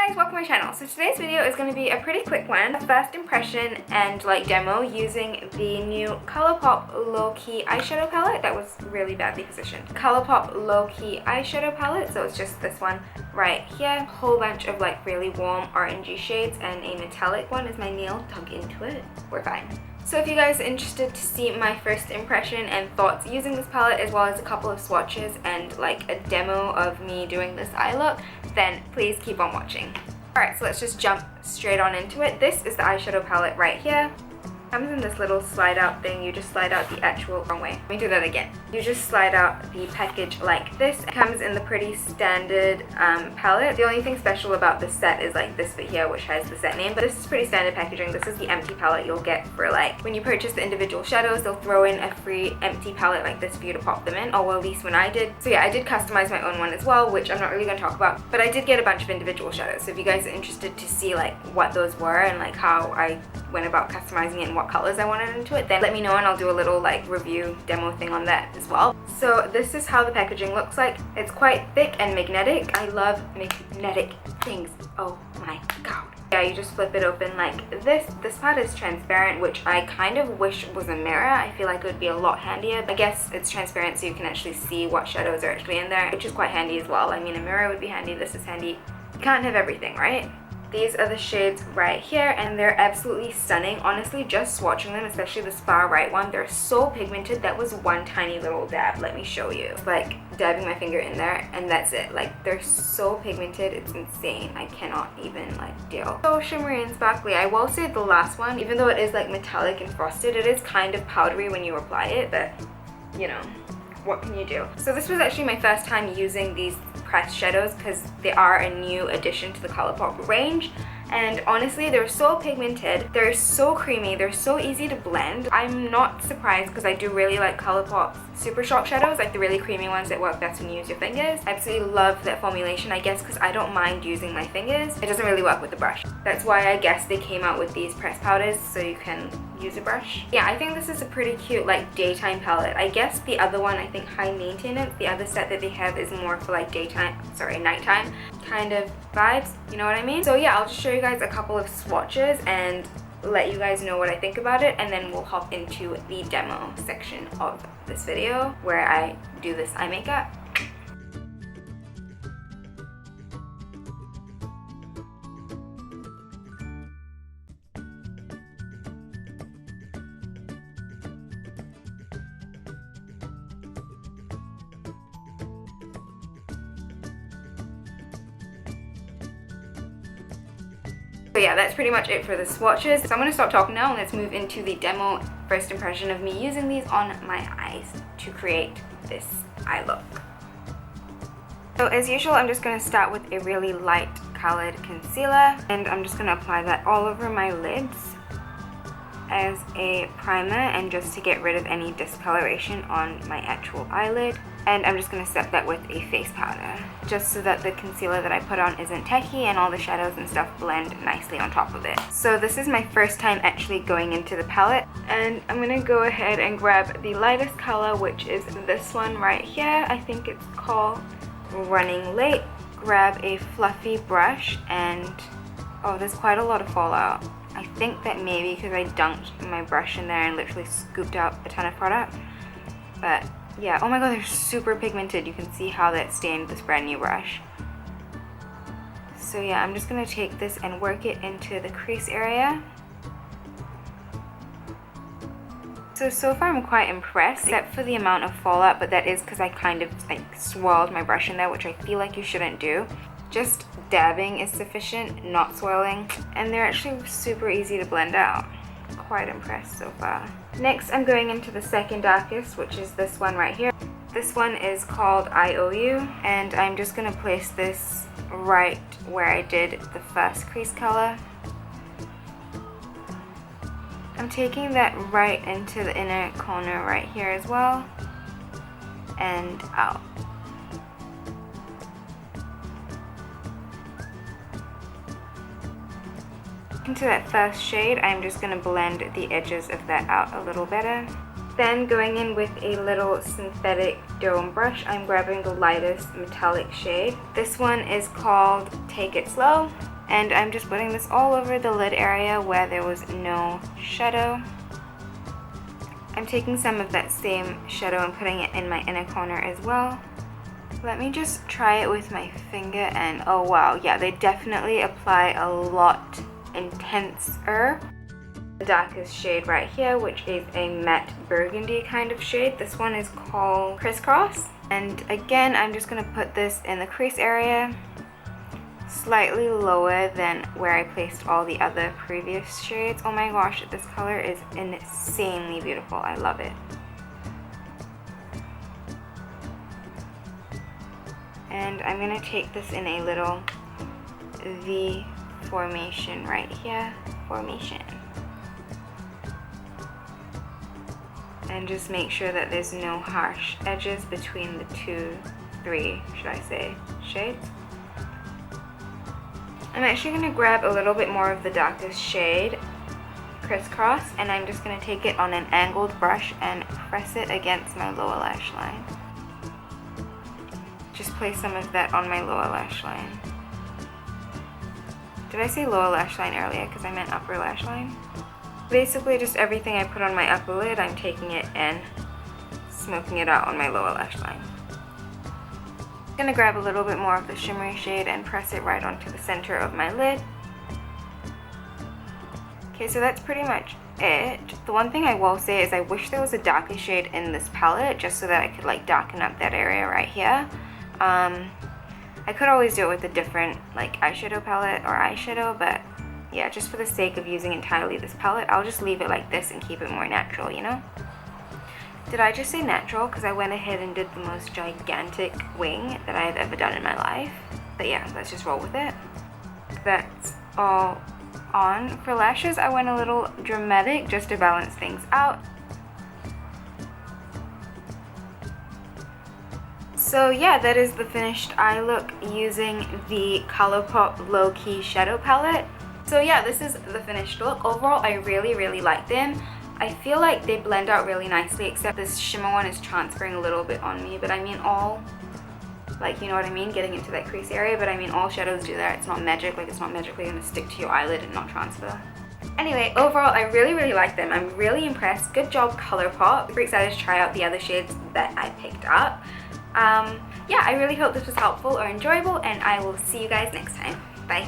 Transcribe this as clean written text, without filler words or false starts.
guys, welcome to my channel. So today's video is going to be a pretty quick one. First impression and demo using the new Colourpop low-key eyeshadow palette that was really badly positioned. Colourpop low-key eyeshadow palette, so it's just this one right here. A whole bunch of really warm orangey shades and a metallic one is my nail dug into it. We're fine. So if you guys are interested to see my first impression and thoughts using this palette, as well as a couple of swatches and a demo of me doing this eye look, then please keep on watching. Alright, so let's just jump straight on into it. This is the eyeshadow palette right here. It comes in this little slide out thing. You just slide out the actual wrong way. Let me do that again. You just slide out the package like this. It comes in the pretty standard palette. The only thing special about this set is this bit here, which has the set name, but this is pretty standard packaging. This is the empty palette you'll get for when you purchase the individual shadows, they'll throw in a free empty palette like this for you to pop them in, or well, at least when I did. So yeah, I did customize my own one as well, which I'm not really going to talk about, but I did get a bunch of individual shadows. So if you guys are interested to see what those were and how I went about customizing it and what colors I wanted into it, then let me know and I'll do a little review demo thing on that as well. So this is how the packaging looks like. It's quite thick and magnetic. I love magnetic things. Oh my god. Yeah, you just flip it open like this. This part is transparent, which I kind of wish was a mirror. I feel like it would be a lot handier. I guess it's transparent so you can actually see what shadows are actually in there, which is quite handy as well. I mean, a mirror would be handy. This is handy. You can't have everything, right? These are the shades right here, and they're absolutely stunning. Honestly, just swatching them, especially this far right one, they're so pigmented. That was one tiny little dab. Let me show you. It's dabbing my finger in there, and that's it. They're so pigmented, it's insane. I cannot even deal. So shimmery and sparkly. I will say the last one, even though it is metallic and frosted, it is kind of powdery when you apply it, but you know, what can you do? So this was actually my first time using these pressed shadows because they are a new addition to the Colourpop range, and honestly they're so pigmented, they're so creamy, they're so easy to blend. I'm not surprised because I do really like Colourpop's super shock shadows, the really creamy ones that work best when you use your fingers. I absolutely love that formulation, I guess because I don't mind using my fingers. It doesn't really work with the brush. That's why I guess they came out with these pressed powders so you can use a brush. Yeah, I think this is a pretty cute daytime palette. I guess the other one, I think high maintenance, the other set that they have is more for nighttime kind of vibes, you know what I mean? So yeah, I'll just show you guys a couple of swatches and let you guys know what I think about it, and then we'll hop into the demo section of this video where I do this eye makeup. So yeah, that's pretty much it for the swatches. So I'm going to stop talking now and let's move into the demo first impression of me using these on my eyes to create this eye look. So as usual, I'm just going to start with a really light colored concealer, and I'm just going to apply that all over my lids as a primer and just to get rid of any discoloration on my actual eyelid. And I'm just going to set that with a face powder, just so that the concealer that I put on isn't tacky and all the shadows and stuff blend nicely on top of it. So this is my first time actually going into the palette, and I'm going to go ahead and grab the lightest color, which is this one right here. I think it's called Running Late. Grab a fluffy brush, and oh, there's quite a lot of fallout. I think that maybe because I dunked my brush in there and literally scooped out a ton of product, but yeah, oh my god, they're super pigmented. You can see how that stained this brand new brush. So yeah, I'm just going to take this and work it into the crease area. So far I'm quite impressed, except for the amount of fallout, but that is because I kind of swirled my brush in there, which I feel like you shouldn't do. Just dabbing is sufficient, not swirling, and they're actually super easy to blend out. Quite impressed so far. Next, I'm going into the second darkest, which is this one right here. This one is called IOU, and I'm just going to place this right where I did the first crease color. I'm taking that right into the inner corner right here as well, and out. Into that first shade, I'm just going to blend the edges of that out a little better. Then going in with a little synthetic dome brush, I'm grabbing the lightest metallic shade. This one is called Take It Slow. And I'm just putting this all over the lid area where there was no shadow. I'm taking some of that same shadow and putting it in my inner corner as well. Let me just try it with my finger, and oh wow, yeah, they definitely apply a lot intenser. The darkest shade right here, which is a matte burgundy kind of shade. This one is called Criss Cross. And again, I'm just gonna put this in the crease area, slightly lower than where I placed all the other previous shades. Oh my gosh, this color is insanely beautiful. I love it. And I'm gonna take this in a little V formation right here. Formation. And just make sure that there's no harsh edges between the three, should I say, shades. I'm actually going to grab a little bit more of the darkest shade, Criss Cross, and I'm just going to take it on an angled brush and press it against my lower lash line. Just place some of that on my lower lash line. Did I say lower lash line earlier because I meant upper lash line? Basically just everything I put on my upper lid, I'm taking it and smoking it out on my lower lash line. I'm gonna grab a little bit more of the shimmery shade and press it right onto the center of my lid. Okay, so that's pretty much it. The one thing I will say is I wish there was a darker shade in this palette just so that I could like darken up that area right here. I could always do it with a different like eyeshadow palette or eyeshadow, but yeah, just for the sake of using entirely this palette, I'll just leave it like this and keep it more natural, you know? Did I just say natural? Because I went ahead and did the most gigantic wing that I've ever done in my life. But yeah, let's just roll with it. That's all on. For lashes, I went a little dramatic just to balance things out. So yeah, that is the finished eye look using the Colourpop Low Key Shadow Palette. So yeah, this is the finished look. Overall, I really like them. I feel like they blend out really nicely, except this shimmer one is transferring a little bit on me, but I mean all, like, you know what I mean, getting into that crease area, but I mean all shadows do that. It's not magic, like it's not magically gonna stick to your eyelid and not transfer. Anyway, overall, I really like them. I'm really impressed. Good job, Colourpop. Super excited to try out the other shades that I picked up. Yeah, I really hope this was helpful or enjoyable, and I will see you guys next time. Bye.